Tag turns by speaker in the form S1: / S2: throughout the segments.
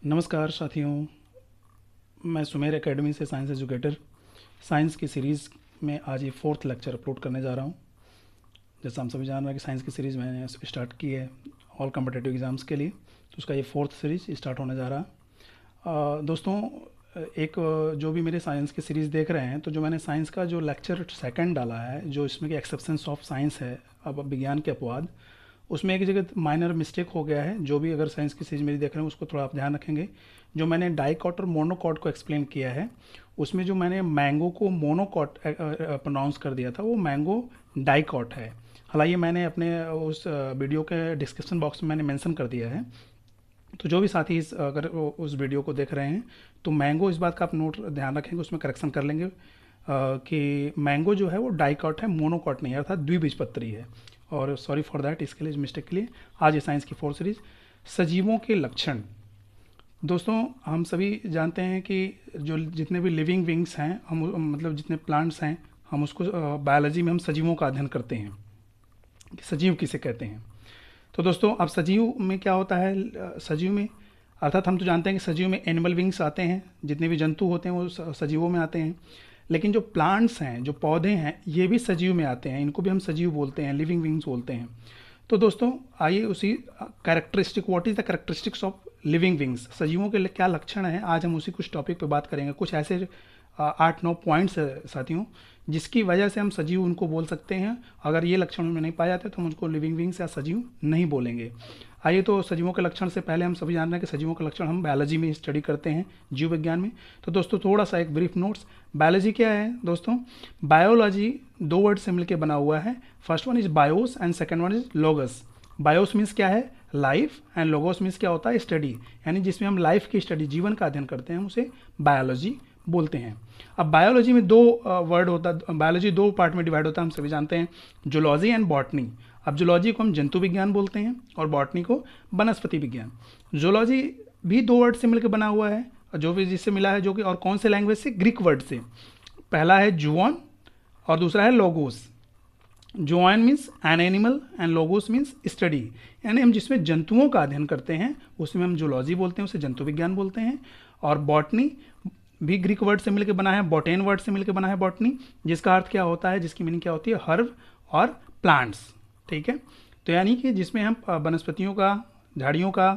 S1: नमस्कार साथियों, मैं सुमेर एकेडमी से साइंस एजुकेटर साइंस की सीरीज़ में आज ये फोर्थ लेक्चर अपलोड करने जा रहा हूँ। जैसा हम सभी जान रहे हैं कि साइंस की सीरीज़ मैंने स्टार्ट की है ऑल कॉम्पिटिटिव एग्ज़ाम्स के लिए, तो उसका ये फोर्थ सीरीज़ स्टार्ट होने जा रहा। दोस्तों, एक जो भी मेरे साइंस की सीरीज़ देख रहे हैं, तो जो मैंने साइंस का जो लेक्चर सेकंड डाला है, जो इसमें कि एक्सेप्शंस ऑफ साइंस है, अब विज्ञान के अपवाद, उसमें एक जगह माइनर मिस्टेक हो गया है। जो भी अगर साइंस की सीरीज मेरी देख रहे हैं उसको थोड़ा आप ध्यान रखेंगे। जो मैंने डाइकॉट और मोनोकॉट को एक्सप्लेन किया है, उसमें जो मैंने मैंगो को मोनोकॉट प्रोनाउंस कर दिया था, वो मैंगो डाइकॉट है। हालांकि मैंने अपने उस वीडियो के डिस्क्रिप्शन बॉक्स में मैंने मेंशन कर दिया है। तो जो भी साथी अगर उस वीडियो को देख रहे हैं, तो मैंगो, इस बात का आप नोट ध्यान रखेंगे, उसमें करेक्शन कर लेंगे कि मैंगो जो है वो डाइकॉट है, मोनोकॉट नहीं है, अर्थात द्विबीजपत्री है। और सॉरी फॉर दैट, इसके लिए, इस मिस्टेक के लिए। आज ये साइंस की फोर्थ सीरीज, सजीवों के लक्षण। दोस्तों, हम सभी जानते हैं कि जो जितने भी लिविंग विंग्स हैं, हम मतलब जितने प्लांट्स हैं, हम उसको बायोलॉजी में हम सजीवों का अध्ययन करते हैं कि सजीव किसे कहते हैं। तो दोस्तों, अब सजीव में क्या होता है, सजीव में अर्थात हम तो जानते हैं कि सजीव में एनिमल विंग्स आते हैं, जितने भी जंतु होते हैं वो सजीवों में आते हैं। लेकिन जो प्लांट्स हैं, जो पौधे हैं, ये भी सजीव में आते हैं, इनको भी हम सजीव बोलते हैं, लिविंग विंग्स बोलते हैं। तो दोस्तों, आइए उसी characteristic, what is the characteristics of living things, सजीवों के क्या लक्षण हैं, आज हम उसी कुछ टॉपिक पे बात करेंगे। कुछ ऐसे 8-9 पॉइंट्स है साथियों, जिसकी वजह से हम सजीव उनको बोल सकते हैं। अगर ये लक्षण उनमें नहीं पाए जाते तो हम उनको लिविंग विंग्स या सजीव नहीं बोलेंगे। आइए, तो सजीवों के लक्षण से पहले हम सभी जान रहे हैं कि सजीवों के लक्षण हम बायोलॉजी में स्टडी करते हैं, जीव विज्ञान में। तो दोस्तों, थोड़ा सा एक ब्रीफ नोट्स। बायोलॉजी क्या है दोस्तों? बायोलॉजी 2 वर्ड से मिलकर बना हुआ है। First one is BIOS and second one is लोगस। BIOS means क्या है? लाइफ, एंड लोगोस मीन्स क्या होता है? स्टडी, यानी जिसमें हम लाइफ की स्टडी, जीवन का अध्ययन करते हैं, हम उसे बायोलॉजी बोलते हैं। अब बायोलॉजी में 2 वर्ड होता है, बायोलॉजी 2 पार्ट में डिवाइड होता है, हम सभी जानते हैं, जूलॉजी एंड बॉटनी। अब जूलॉजी को हम जंतु विज्ञान बोलते हैं और बॉटनी को वनस्पति विज्ञान। जूलॉजी भी 2 वर्ड से मिलकर बना हुआ है, जो भी जिससे मिला है, जो कि और कौन से लैंग्वेज से? ग्रीक वर्ड से। पहला है जुऑन और दूसरा है logos. Ju-On means an animal and logos means study, यानी हम जिसमें जंतुओं का अध्ययन करते हैं उसमें हम जूलॉजी बोलते हैं, उसे जंतु विज्ञान बोलते हैं। और बॉटनी भी ग्रीक वर्ड से मिलकर बना है, बॉटेन वर्ड से मिलकर बना है बॉटनी, जिसका अर्थ क्या होता है, जिसकी मीनिंग क्या होती है? हर्ब और प्लांट्स। ठीक है, तो यानी कि जिसमें हम वनस्पतियों का, झाड़ियों का,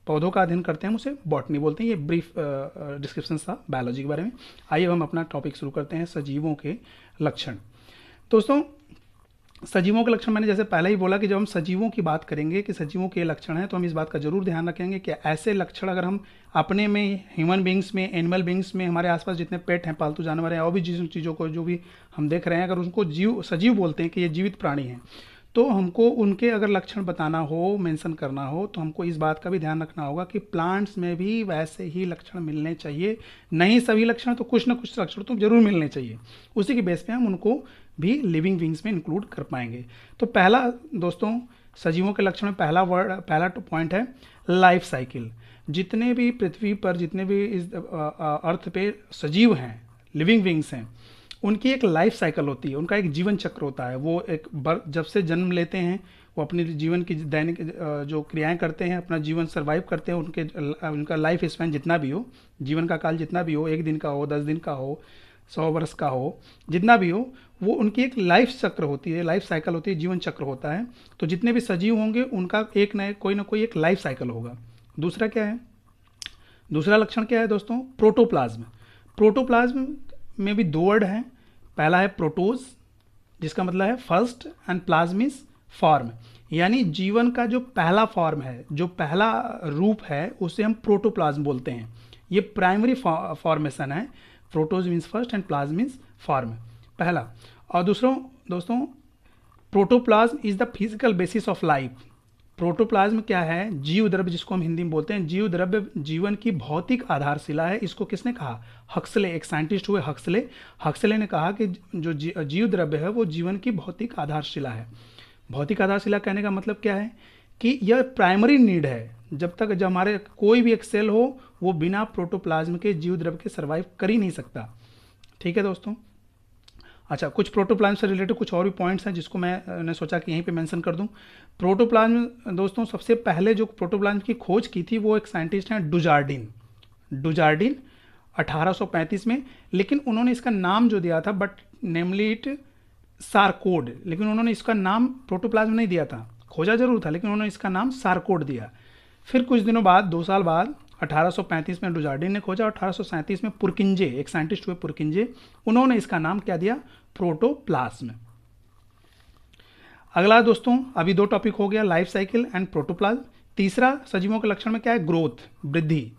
S1: पौधों का अध्ययन करते हैं, उसे बॉटनी बोलते हैं। ये ब्रीफ डिस्क्रिप्शन था बायोलॉजी के बारे में। आइए हम अपना टॉपिक शुरू करते हैं, सजीवों के लक्षण। दोस्तों, सजीवों के लक्षण, मैंने जैसे पहले ही बोला कि जब हम सजीवों की बात करेंगे कि सजीवों के लक्षण हैं, तो हम इस बात का जरूर ध्यान रखेंगे कि ऐसे लक्षण अगर हम अपने में, ह्यूमन बींग्स में, एनिमल बींग्स में, हमारे आसपास जितने पेट हैं, पालतू जानवर हैं, और भी जिन चीज़ों को जो भी हम देख रहे हैं, अगर उनको सजीव बोलते हैं कि ये जीवित प्राणी हैं, तो हमको उनके अगर लक्षण बताना हो, मेंशन करना हो, तो हमको इस बात का भी ध्यान रखना होगा कि प्लांट्स में भी वैसे ही लक्षण मिलने चाहिए। नहीं सभी लक्षण, तो कुछ ना कुछ लक्षण तो जरूर मिलने चाहिए। उसी के बेस पे हम उनको भी लिविंग विंग्स में इंक्लूड कर पाएंगे। तो पहला दोस्तों, सजीवों के लक्षण में पहला पॉइंट है लाइफ साइकिल। जितने भी पृथ्वी पर, जितने भी इस अर्थ पे सजीव हैं, लिविंग विंग्स हैं, उनकी एक लाइफ साइकिल होती है, उनका एक जीवन चक्र होता है। वो एक जब से जन्म लेते हैं, वो अपने जीवन की दैनिक जो क्रियाएं करते हैं, अपना जीवन सर्वाइव करते हैं, उनका लाइफ स्पैन जितना भी हो, जीवन का काल जितना भी हो, 1 दिन का हो, 10 दिन का हो, 100 वर्ष का हो, जितना भी हो, वो उनकी एक लाइफ चक्र होती है, लाइफ साइकिल होती है, जीवन चक्र होता है। तो जितने भी सजीव होंगे उनका एक न कोई ना कोई एक लाइफ साइकिल होगा। दूसरा क्या है? दूसरा लक्षण क्या है दोस्तों? प्रोटोप्लाज्म। प्रोटोप्लाज्म में भी 2 वर्ड हैं। पहला है प्रोटोज, जिसका मतलब है first, and plasm is form, यानी जीवन का जो पहला फॉर्म है, जो पहला रूप है, उसे हम प्रोटोप्लाज्म बोलते हैं। ये प्राइमरी फॉर्मेशन है। Protos means first and plasm means form, पहला। और दोस्तों, protoplasm is the physical basis of life. Protoplasm क्या है? जीव द्रव्य, जिसको हम हिंदी में बोलते हैं। जीव द्रव्य जीवन की भौतिक आधारशिला है। इसको किसने कहा? हक्सले, एक साइंटिस्ट हुए हक्सले। हक्सले ने कहा कि जो जीव द्रव्य है वो जीवन की भौतिक आधारशिला है। भौतिक आधारशिला कहने का मतलब क्या है? कि यह प्राइमरी नीड है। जब हमारे कोई भी एक सेल हो, वो बिना प्रोटोप्लाज्म के, जीव द्रव्य के सर्वाइव कर ही नहीं सकता। ठीक है दोस्तों। अच्छा, कुछ प्रोटोप्लाज्म से रिलेटेड कुछ और भी पॉइंट्स हैं जिसको मैंने सोचा कि यहीं पे मेंशन कर दूं। प्रोटोप्लाज्म दोस्तों, सबसे पहले जो प्रोटोप्लाज्म की खोज की थी वो एक साइंटिस्ट हैं डुजार्डिन। डुजार्डिन 1835 में, लेकिन उन्होंने इसका नाम जो दिया था, बट नेमली इट सारकोड, लेकिन उन्होंने इसका नाम प्रोटोप्लाज्म नहीं दिया था, खोजा जरूर था लेकिन उन्होंने इसका नाम सारकोड दिया। फिर कुछ दिनों बाद, 2 साल बाद 1835 में डुजार्डिन ने खोजा, 1837 में पुरकिंजे, एक साइंटिस्ट हुए पुरकिंजे, उन्होंने इसका नाम क्या दिया, प्रोटोप्लाज्म। अगला दोस्तों, अभी 2 टॉपिक हो गया, लाइफ साइकिल एंड प्रोटोप्लाज्म। तीसरा सजीवों के लक्षण में क्या है, ग्रोथ, वृद्धि।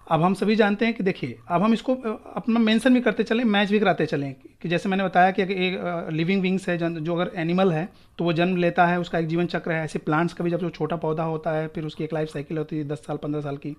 S1: अब हम सभी जानते हैं कि देखिए, अब हम इसको अपना मेंशन भी करते चलें, मैच भी कराते चलें कि जैसे मैंने बताया कि एक लिविंग विंग्स है, जो अगर एनिमल है तो वो जन्म लेता है, उसका एक जीवन चक्र है। ऐसे प्लांट्स का भी जब जो छोटा पौधा होता है फिर उसकी एक लाइफ साइकिल होती है 10 साल 15 साल की।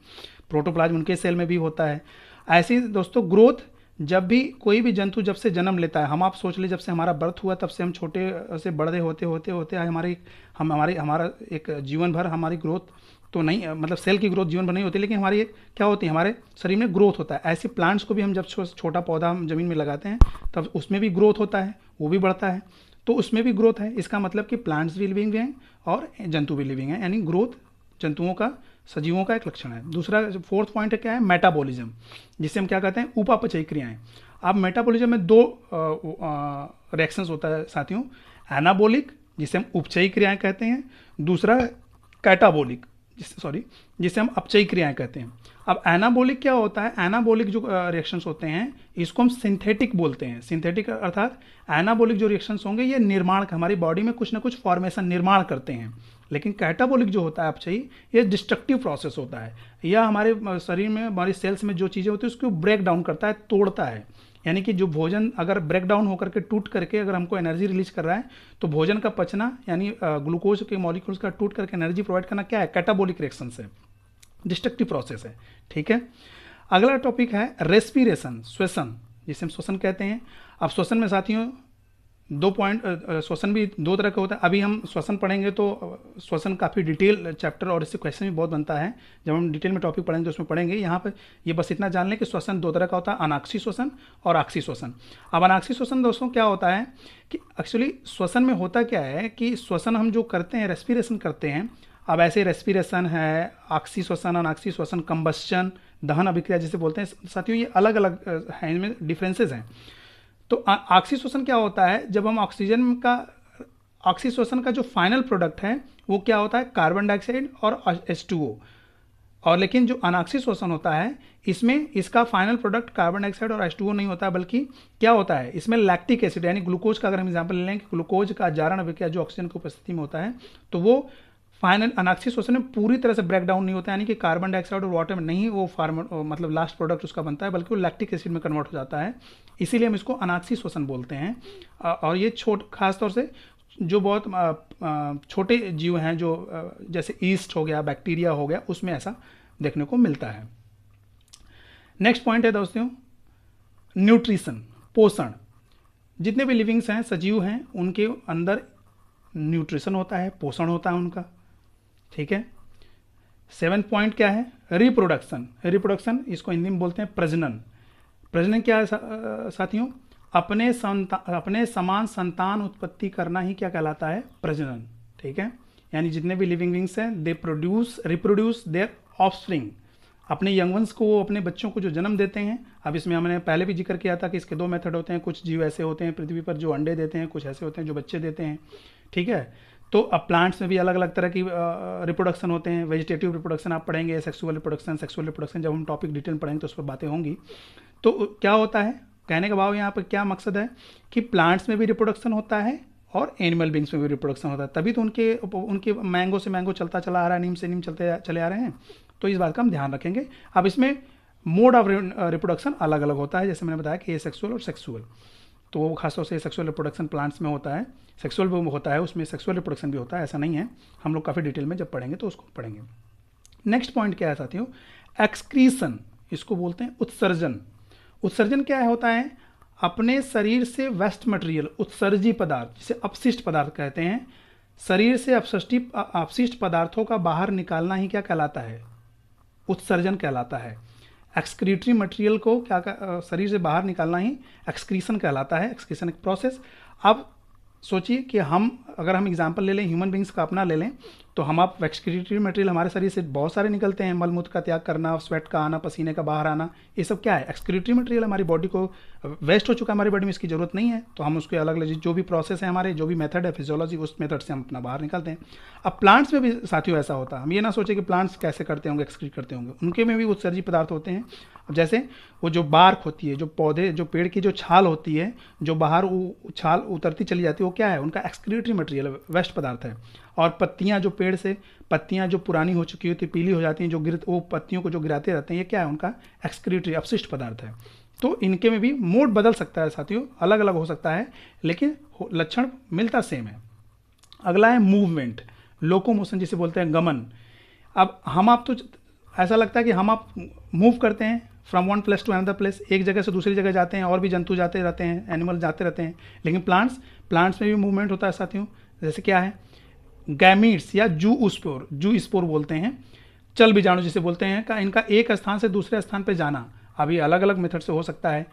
S1: प्रोटोप्लाज्म उनके सेल में भी होता है। ऐसे ही दोस्तों ग्रोथ, जब भी कोई भी जंतु जब से जन्म लेता है, हम आप सोच ले जब से हमारा बर्थ हुआ तब से हम छोटे से बड़े होते होते होते हमारा एक जीवन भर हमारी ग्रोथ तो नहीं, मतलब सेल की ग्रोथ जीवन भर नहीं होती, लेकिन हमारी क्या होती है, हमारे शरीर में ग्रोथ होता है। ऐसे प्लांट्स को भी हम जब छोटा पौधा हम जमीन में लगाते हैं तब उसमें भी ग्रोथ होता है, वो भी बढ़ता है, तो उसमें भी ग्रोथ है। इसका मतलब कि प्लांट्स भी लिविंग हैं और जंतु भी लिविंग हैं, यानी ग्रोथ जंतुओं का, सजीवों का एक लक्षण है। दूसरा 4th पॉइंट है क्या है, मेटाबॉलिज्म, जिसे हम क्या कहते हैं, उपापचयी क्रियाएं। अब मेटाबॉलिज्म में 2 रिएक्शंस होता है साथियों, एनाबोलिक जिसे हम उपचयी क्रियाएं कहते हैं, दूसरा कैटाबोलिक जिसे हम अपचयी क्रियाएं कहते हैं। अब एनाबोलिक क्या होता है, एनाबोलिक जो रिएक्शंस होते हैं इसको हम सिंथेटिक बोलते हैं। सिंथेटिक अर्थात एनाबोलिक जो रिएक्शंस होंगे ये निर्माण, हमारी बॉडी में कुछ ना कुछ फॉर्मेशन निर्माण करते हैं। लेकिन कैटाबोलिक जो होता है अपचयी, ये डिस्ट्रक्टिव प्रोसेस होता है, यह हमारे शरीर में, हमारी सेल्स में जो चीज़ें होती है उसको ब्रेक डाउन करता है, तोड़ता है। यानी कि जो भोजन अगर ब्रेक डाउन होकर के टूट करके अगर हमको एनर्जी रिलीज कर रहा है, तो भोजन का पचना यानी ग्लूकोज के मॉलिक्यूल्स का टूट करके एनर्जी प्रोवाइड करना क्या है, कैटाबोलिक रिएक्शन है, डिस्ट्रक्टिव प्रोसेस है। ठीक है, अगला टॉपिक है रेस्पिरेशन, श्वसन, जिसे हम श्वसन कहते हैं। अब श्वसन में साथियों 2 पॉइंट, श्वसन भी 2 तरह का होता है। अभी हम श्वसन पढ़ेंगे तो श्वसन काफ़ी डिटेल चैप्टर और इससे क्वेश्चन भी बहुत बनता है, जब हम डिटेल में टॉपिक पढ़ेंगे तो उसमें पढ़ेंगे। यहाँ पर ये बस इतना जान लें कि श्वसन 2 तरह का होता है, अनाक्षी श्वसन और आक्षी श्वसन। अब अनाक्षी श्वसन दोस्तों क्या होता है कि एक्चुअली श्वसन में होता क्या है कि श्वसन हम जो करते हैं, रेस्पिरेशन करते हैं। अब ऐसे रेस्पिरेशन है, आक्षी श्वसन, अनाक्षी श्वसन, कंबस्चन, दहन अभिक्रिया जिसे बोलते हैं साथियों, ये अलग अलग हैं, इनमें डिफरेंसेस हैं। तो आक्सी श्वसन क्या होता है, जब हम आक्सी श्वसन का जो फाइनल प्रोडक्ट है वो क्या होता है, कार्बन डाइऑक्साइड और H2O। और लेकिन जो अनाक्षी श्वसन होता है इसमें इसका फाइनल प्रोडक्ट कार्बन डाइऑक्साइड और H2O नहीं होता, बल्कि क्या होता है, इसमें लैक्टिक एसिड यानी ग्लूकोज का अगर हम एग्जाम्पल ले लें कि ग्लूकोज का जारण अभिक्रिया जो ऑक्सीजन की उपस्थिति में होता है, तो वो फाइनल अनाक्षी श्वसन में पूरी तरह से ब्रेक डाउन नहीं होता है, यानी कि कार्बन डाइऑक्साइड और वाटर में नहीं वो मतलब लास्ट प्रोडक्ट उसका बनता है, बल्कि वो लैक्टिक एसिड में कन्वर्ट हो जाता है। इसीलिए हम इसको अनाक्षी श्वसन बोलते हैं। और ये खासतौर से जो बहुत छोटे जीव हैं, जो जैसे ईस्ट हो गया, बैक्टीरिया हो गया, उसमें ऐसा देखने को मिलता है। नेक्स्ट पॉइंट है दोस्तों न्यूट्रिशन, पोषण। जितने भी लिविंग्स हैं, सजीव हैं, उनके अंदर न्यूट्रिशन होता है, पोषण होता है उनका। ठीक है, 7th पॉइंट क्या है, रिप्रोडक्शन। रिप्रोडक्शन इसको हिंदी में बोलते हैं प्रजनन। प्रजनन क्या है साथियों, अपने समान संतान उत्पत्ति करना ही क्या कहलाता है, प्रजनन। ठीक है, यानी जितने भी लिविंग विंग्स हैं दे रिप्रोड्यूस देयर ऑफस्प्रिंग, अपने यंग वंस को, वो अपने बच्चों को जो जन्म देते हैं। अब इसमें हमने पहले भी जिक्र किया था कि इसके 2 मेथड होते हैं। कुछ जीव ऐसे होते हैं पृथ्वी पर जो अंडे देते हैं, कुछ ऐसे होते हैं जो बच्चे देते हैं। ठीक है, तो अब प्लांट्स में भी अलग अलग तरह की रिप्रोडक्शन होते हैं। वेजिटेटिव रिप्रोडक्शन आप पढ़ेंगे, सेक्सुअल रिप्रोडक्शन जब हम टॉपिक डिटेल पढ़ेंगे तो उस पर बातें होंगी। तो क्या होता है, कहने का भाव यहाँ पर क्या मकसद है कि प्लांट्स में भी रिप्रोडक्शन होता है और एनिमल बींग्स में भी रिप्रोडक्शन होता है, तभी तो उनके मैंगो से मैंगो चलता चला आ रहा है, नीम से नीम चले आ रहे हैं। तो इस बात का हम ध्यान रखेंगे। अब इसमें मोड ऑफ रिप्रोडक्शन अलग अलग होता है, जैसे मैंने बताया कि एसेक्सुअल और सेक्सुअल। तो खासतौर से सेक्सुअल रिप्रोडक्शन प्लांट्स में होता है, सेक्सुअल भी होता है, उसमें सेक्सुअल रिप्रोडक्शन भी होता है, ऐसा नहीं है। हम लोग काफ़ी डिटेल में जब पढ़ेंगे तो उसको पढ़ेंगे। नेक्स्ट पॉइंट क्या है साथियों, एक्सक्रीशन, इसको बोलते हैं उत्सर्जन। उत्सर्जन क्या होता है, अपने शरीर से वेस्ट मटेरियल, उत्सर्जी पदार्थ जिसे अपशिष्ट पदार्थ कहते हैं, शरीर से अपशिष्ट पदार्थों का बाहर निकालना ही क्या कहलाता है, उत्सर्जन कहलाता है। एक्सक्रीटरी मटेरियल को शरीर से बाहर निकालना ही एक्सक्रीशन कहलाता है, एक्सक्रीशन एक प्रोसेस। अब सोचिए कि अगर हम एग्जांपल ले लें, ह्यूमन बींग्स का अपना ले लें, तो हम आप एक्सक्रीटरी मटेरियल हमारे शरीर से बहुत सारे निकलते हैं, मल मूत्र का त्याग करना, स्वेट का आना, पसीने का बाहर आना, ये सब क्या है, एक्सक्रीटरी मटेरियल हमारी बॉडी को वेस्ट हो चुका है, हमारी बॉडी में इसकी जरूरत नहीं है, तो हम उसके अलग अलग जो भी प्रोसेस है, हमारे जो भी मेथड है फिजियोलॉजी, उस मेथड से हम अपना बाहर निकालते हैं। अब प्लांट्स में भी साथियों ऐसा होता है, हम ये ना सोचे कि प्लांट्स कैसे करते होंगे, एक्सक्रीट करते होंगे, उनके में भी उत्सर्जी पदार्थ होते हैं। अब जैसे वो जो बार्क होती है, जो पौधे, जो पेड़ की जो छाल होती है, जो बाहर छाल उतरती चली जाती है, वो क्या है, उनका एक्सक्रीटरी मटेरियल वेस्ट पदार्थ है। और पत्तियां, जो पेड़ से पत्तियां जो पुरानी हो चुकी होती है, पीली हो जाती हैं, जो वो पत्तियों को जो गिराते रहते हैं, ये क्या है, उनका एक्सक्रीटरी अपशिष्ट पदार्थ है। तो इनके में भी मोड बदल सकता है साथियों, अलग अलग हो सकता है, लेकिन लक्षण मिलता सेम है। अगला है मूवमेंट, लोकोमोशन जिसे बोलते हैं, गमन। अब हम आप तो ऐसा लगता है कि हम आप मूव करते हैं from one place to another place, एक जगह से दूसरी जगह जाते हैं, और भी जंतु जाते रहते हैं, एनिमल जाते रहते हैं, लेकिन प्लांट्स में भी मूवमेंट होता है साथियों। जैसे क्या है, गैमीट्स या जू स्पोर बोलते हैं, चल बीजाणु जिसे बोलते हैं, का इनका एक स्थान से दूसरे स्थान पर जाना। अभी अलग अलग मेथड से हो सकता है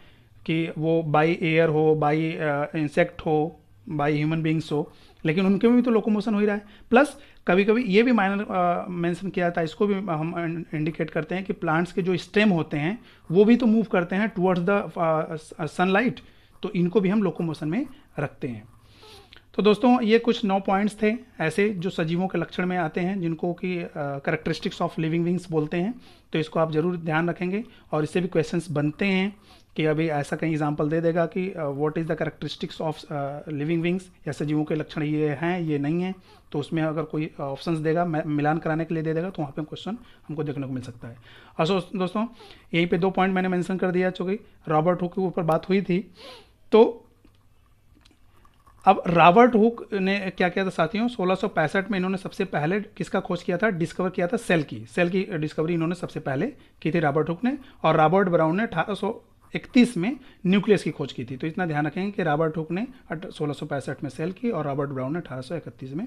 S1: कि वो बाई एयर हो, बाई इंसेक्ट हो, बाई ह्यूमन बींग्स हो, लेकिन उनके में भी तो लोकोमोशन हो ही रहा है। प्लस कभी कभी ये भी माइनर मेंशन किया था, इसको भी हम इंडिकेट करते हैं कि प्लांट्स के जो स्टेम होते हैं वो भी तो मूव करते हैं टुवर्ड्स द सनलाइट, तो इनको भी हम लोकोमोशन में रखते हैं। तो दोस्तों ये कुछ 9 पॉइंट्स थे ऐसे जो सजीवों के लक्षण में आते हैं, जिनको कि कैरेक्टरिस्टिक्स ऑफ लिविंग बींग्स बोलते हैं। तो इसको आप जरूर ध्यान रखेंगे, और इससे भी क्वेश्चंस बनते हैं कि अभी ऐसा कहीं एग्जांपल दे देगा कि what is the characteristics of living beings, या सजीवों के लक्षण ये हैं ये नहीं है, तो उसमें अगर कोई ऑप्शंस देगा, मिलान कराने के लिए दे देगा, तो वहाँ पे क्वेश्चन हमको देखने को मिल सकता है। और दोस्तों यहीं पे 2 पॉइंट मैंने मेंशन कर दिया, चूँकि रॉबर्ट हुक के ऊपर बात हुई थी। तो अब रॉबर्ट हुक ने क्या किया था साथियों, 1665 में इन्होंने सबसे पहले किसका खोज किया था, डिस्कवर किया था सेल की डिस्कवरी इन्होंने सबसे पहले की थी रॉबर्ट हुक ने, और रॉबर्ट ब्राउन ने 1831 में न्यूक्लियस की खोज की थी। तो इतना ध्यान रखेंगे कि रॉबर्ट हुक ने 1665 में सेल की, और रॉबर्ट ब्राउन ने 1831 में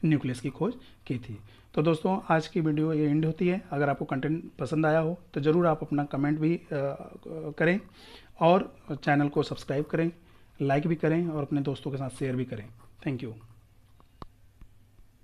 S1: न्यूक्लियस की खोज की थी। तो दोस्तों आज की वीडियो ये एंड होती है। अगर आपको कंटेंट पसंद आया हो तो ज़रूर आप अपना कमेंट भी करें, और चैनल को सब्सक्राइब करें, लाइक भी करें, और अपने दोस्तों के साथ शेयर भी करें। Thank you.